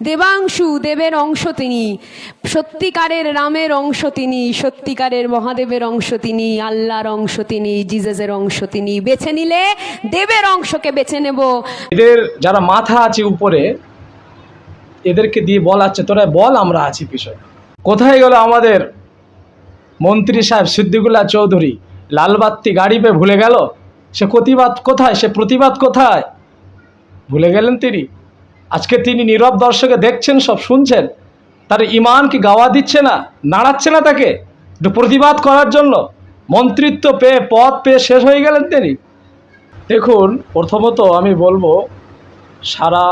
দেবাংশু, দেবের অংশ তিনি, সত্যিকারের রামের অংশ তিনি, সত্যিকারের মহাদেবের অংশ তিনি, আল্লাহর অংশ তিনি, জিজাসের অংশ তিনি। বেছে নিলে দেবের অংশকে বেছে নেব। এদের যারা মাথা আছে উপরে, এদেরকে দিয়ে বলাচ্ছে তোরা বল আমরা আছি পিছনে। কোথায় গেল আমাদের মন্ত্রী সাহেব সিদ্দিকুল্লাহ চৌধুরী? লালবাত্তি গাড়ি পেয়ে ভুলে গেল? সে প্রতিবাদ কোথায়? সে প্রতিবাদ কোথায়? ভুলে গেলেন তিনি? আজকে তিনি নীরব দর্শকে দেখছেন, সব শুনছেন, তার ইমান কি গাওয়া দিচ্ছে না, নাড়াচ্ছে না তাকে একটু প্রতিবাদ করার জন্য? মন্ত্রিত্ব পেয়ে, পদ পেয়ে শেষ হয়ে গেলেন তিনি। দেখুন, প্রথমত আমি বলবো সারা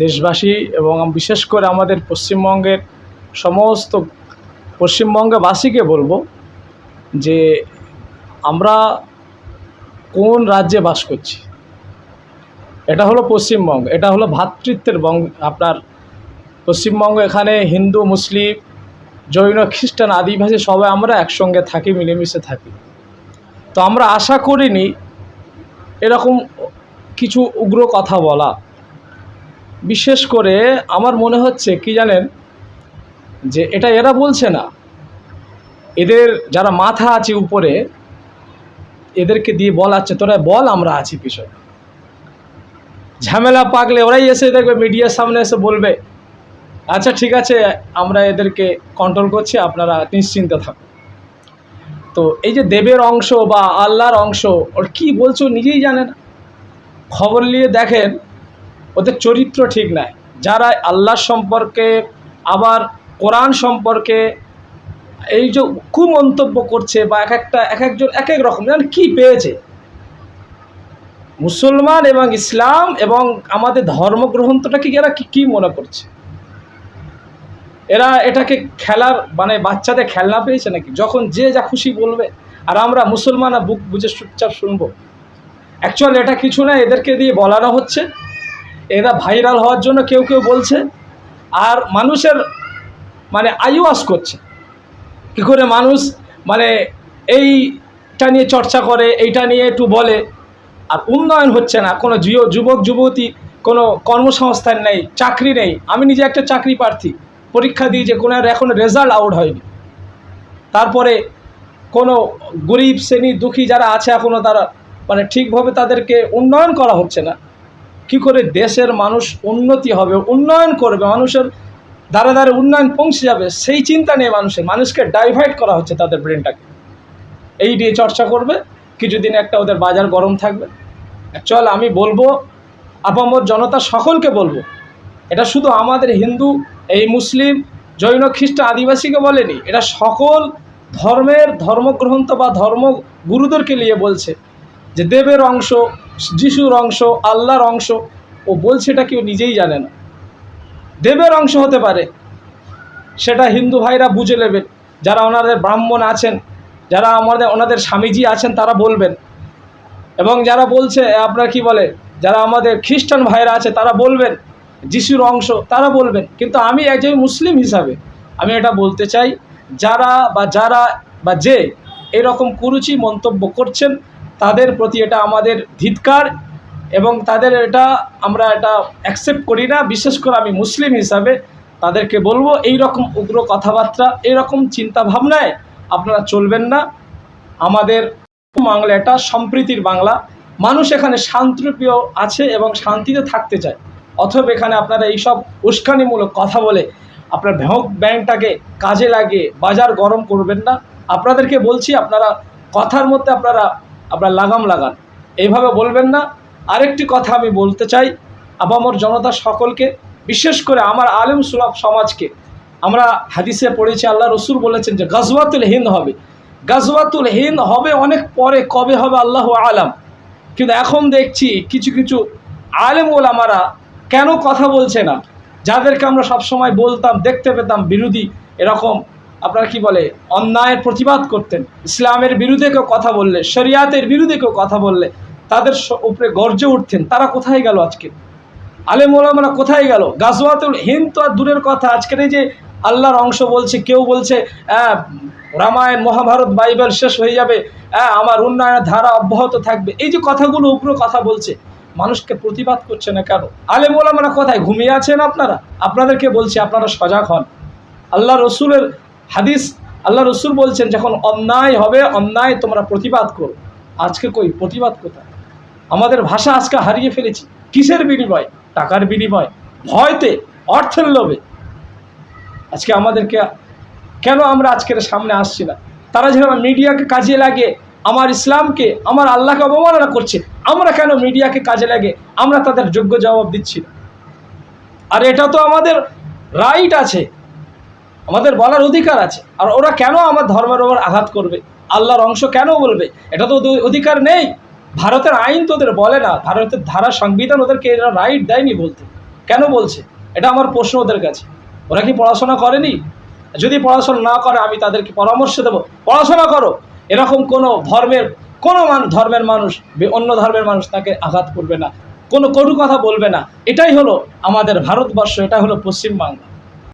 দেশবাসী এবং বিশেষ করে আমাদের পশ্চিমবঙ্গের সমস্ত পশ্চিমবঙ্গবাসীকে বলবো যে আমরা কোন রাজ্যে বাস করছি। এটা হলো পশ্চিমবঙ্গ, এটা হলো ভ্রাতৃত্বের আপনার পশ্চিমবঙ্গ। এখানে হিন্দু, মুসলিম, জৈন, খ্রিস্টান, আদিবাসী সবাই আমরা একসঙ্গে থাকি, মিলেমিশে থাকি। তো আমরা আশা করিনি এরকম কিছু উগ্র কথা বলা। বিশেষ করে আমার মনে হচ্ছে কি জানেন, যে এটা এরা বলছে না, এদের যারা মাথা আছে উপরে, এদেরকে দিয়ে বলাচ্ছে তোরা বল আমরা আছি পিছনে। ঝামেলা পাকলে ওরাই এসে দেখবে, মিডিয়ার সামনে এসে বলবে আচ্ছা ঠিক আছে আমরা এদেরকে কন্ট্রোল করছি, আপনারা নিশ্চিন্ত থাকুন। তো এই যে দেবের অংশ বা আল্লাহর অংশ, ওর কী বলছো নিজেই জানে না। খবর নিয়ে দেখেন ওদের চরিত্র ঠিক নাই। যারা আল্লাহ সম্পর্কে, আবার কোরআন সম্পর্কে এই যে কুমন্তব্য করছে, বা এক একজন এক এক রকম, জানেন কী পেয়েছে? মুসলমান এবং ইসলাম এবং আমাদের ধর্মগ্রন্থটাকে এরা কী মনে করছে? এরা এটাকে খেলার বাচ্চাদের খেলনা পেয়েছে নাকি? যখন যে যা খুশি বলবে আর আমরা মুসলমানরা বুক বুঝে চুপচাপ শুনবো। অ্যাকচুয়ালি এটা কিছু না, এদেরকে দিয়ে বলানো হচ্ছে, এরা ভাইরাল হওয়ার জন্য কেউ কেউ বলছে, আর মানুষের আইওয়াশ করছে কী করে মানুষ এইটা নিয়ে চর্চা করে, এইটা নিয়ে একটু বলে। আর উন্নয়ন হচ্ছে না, কোনো যুবক যুবতী, কোনো কর্মসংস্থান নেই, চাকরি নেই। আমি নিজে একটা চাকরি প্রার্থী, পরীক্ষা দিয়েছে, কোনো এখনও রেজাল্ট আউট হয়নি। তারপরে কোনো গরিব শ্রেণী দুঃখী যারা আছে এখনও তারা ঠিকভাবে তাদেরকে উন্নয়ন করা হচ্ছে না। কি করে দেশের মানুষ উন্নতি হবে, উন্নয়ন করবে, মানুষের দ্বারা দ্বারা উন্নয়ন পৌঁছে যাবে, সেই চিন্তা নিয়ে মানুষকে ডাইভার্ট করা হচ্ছে তাদের ব্রেনটাকে। এই নিয়ে চর্চা করবে, কিছুদিন একটা ওদের বাজার গরম থাকবে। অ্যাকচুয়াল আমি বলবো আপামর জনতা সকলকে বলবো, এটা শুধু আমাদের হিন্দু, এই মুসলিম, জৈন, খ্রিস্টান, আদিবাসীকে বলেনি, এটা সকল ধর্মের ধর্মগ্রন্থ বা ধর্মগুরুদেরকে নিয়ে বলছে যে দেবের অংশ, যিশুর অংশ, আল্লাহর অংশ। ও বলছে এটা কেউ নিজেই জানে না। দেবের অংশ হতে পারে, সেটা হিন্দু ভাইরা বুঝে নেবেন, যারা ওনাদের ব্রাহ্মণ আছেন, যারা ওনাদের স্বামীজি আছেন তারা বলবেন। এবং যারা বলছে আপনার কি বলে, যারা আমাদের খ্রিস্টান ভাইরা আছে তারা বলবেন যিশুর অংশ, তারা বলবেন। কিন্তু আমি একজন মুসলিম হিসাবে আমি এটা বলতে চাই, যে এরকম কুরুচি মন্তব্য করছেন তাদের প্রতি এটা আমাদের ধিক্কার, এবং তাদের আমরা এটা অ্যাকসেপ্ট করি না। বিশেষ করে আমি মুসলিম হিসাবে তাদেরকে বলবো এই রকম উগ্র কথাবার্তা, এরকম চিন্তাভাবনায় আপনারা চলবেন না। আমাদের বাংলা এটা সম্প্রীতির বাংলা, মানুষ এখানে শান্তিপ্রিয় আছে এবং শান্তিতে থাকতে চায়। অথবা এখানে আপনারা এইসব উস্কানিমূলক কথা বলে আপনার ব্যাংকটাকে কাজে লাগিয়ে বাজার গরম করবেন না। আপনাদেরকে বলছি, আপনারা কথার মধ্যে আপনারা লাগাম লাগান, এইভাবে বলবেন না। আরেকটি কথা আমি বলতে চাই আপামর জনতা সকলকে, বিশেষ করে আমার আলেম সুলাফ সমাজকে। আমরা হাদিসে পড়েছি, আল্লাহ রসুল বলেছেন যে গাজওয়াতুল হিন্দ হবে। গাজওয়াতুল হিন্দ হবে অনেক পরে, কবে হবে আল্লাহু আলাম। কিন্তু এখন দেখছি কিছু কিছু আলেম ওলামারা কেন কথা বলছে না, যাদেরকে আমরা সবসময় বলতাম, দেখতে পেতাম বিরোধী, এরকম আপনার কি বলে অন্যায়ের প্রতিবাদ করতেন, ইসলামের বিরুদ্ধে কেউ কথা বললে, শরিয়াতের বিরুদ্ধে কেউ কথা বললে তাদের উপরে গর্জে উঠতেন। তারা কোথায় গেল আজকে? আলেম ওলামারা কোথায় গেল? গাজওয়াতুল হিন্দ তো আর দূরের কথা, আজকের এই যে আল্লাহর অংশ বলছে, কেউ বলছে রামায়ণ, মহাভারত, বাইবেল শেষ হয়ে যাবে, আমার উন্নয়নের ধারা অব্যাহত থাকবে, এই যে কথাগুলো উগ্র কথা বলছে, মানুষকে প্রতিবাদ করছে না কেন? আলেম ওলামারা কোথায়? ঘুমিয়ে আছেন আপনারা? আপনাদেরকে বলছি, আপনারা সজাগ হন। আল্লাহ রসুলের হাদিস, আল্লাহ রসুল বলছেন যখন অন্যায় হবে, অন্যায় তোমরা প্রতিবাদ করো। আজকে কই প্রতিবাদ কোথায়? আমাদের ভাষা আজকে হারিয়ে ফেলেছি। কিসের বিনিময়? টাকার বিনিময়, ভয়তে, অর্থের লোভে। আজকে আমাদেরকে কেন আমরা আজকের সামনে আসছি না? তারা যেভাবে মিডিয়াকে কাজে লাগে আমার ইসলামকে, আমার আল্লাহকে অবমাননা করছে, আমরা কেন মিডিয়াকে কাজে লাগে আমরা তাদের যোগ্য জবাব দিচ্ছি না? আর এটা তো আমাদের রাইট আছে, আমাদের বলার অধিকার আছে। আর ওরা কেন আমার ধর্মের ওপর আঘাত করবে? আল্লাহর অংশ কেন বলবে? এটা তো অধিকার নেই। ভারতের আইন তো ওদের বলে না, ভারতের ধারা সংবিধান ওদেরকে এরা রাইট দেয়নি বলতে। কেন বলছে? এটা আমার প্রশ্ন ওদের কাছে। ওরা কি পড়াশোনা করেনি? যদি পড়াশোনা না করে আমি তাদেরকে পরামর্শ দেবো, পড়াশোনা করো। এরকম কোনো ধর্মের মানুষ অন্য ধর্মের মানুষ তাকে আঘাত করবে না, কোনো কটু কথা বলবে না। এটাই হলো আমাদের ভারতবর্ষ, এটা হলো পশ্চিমবাংলা।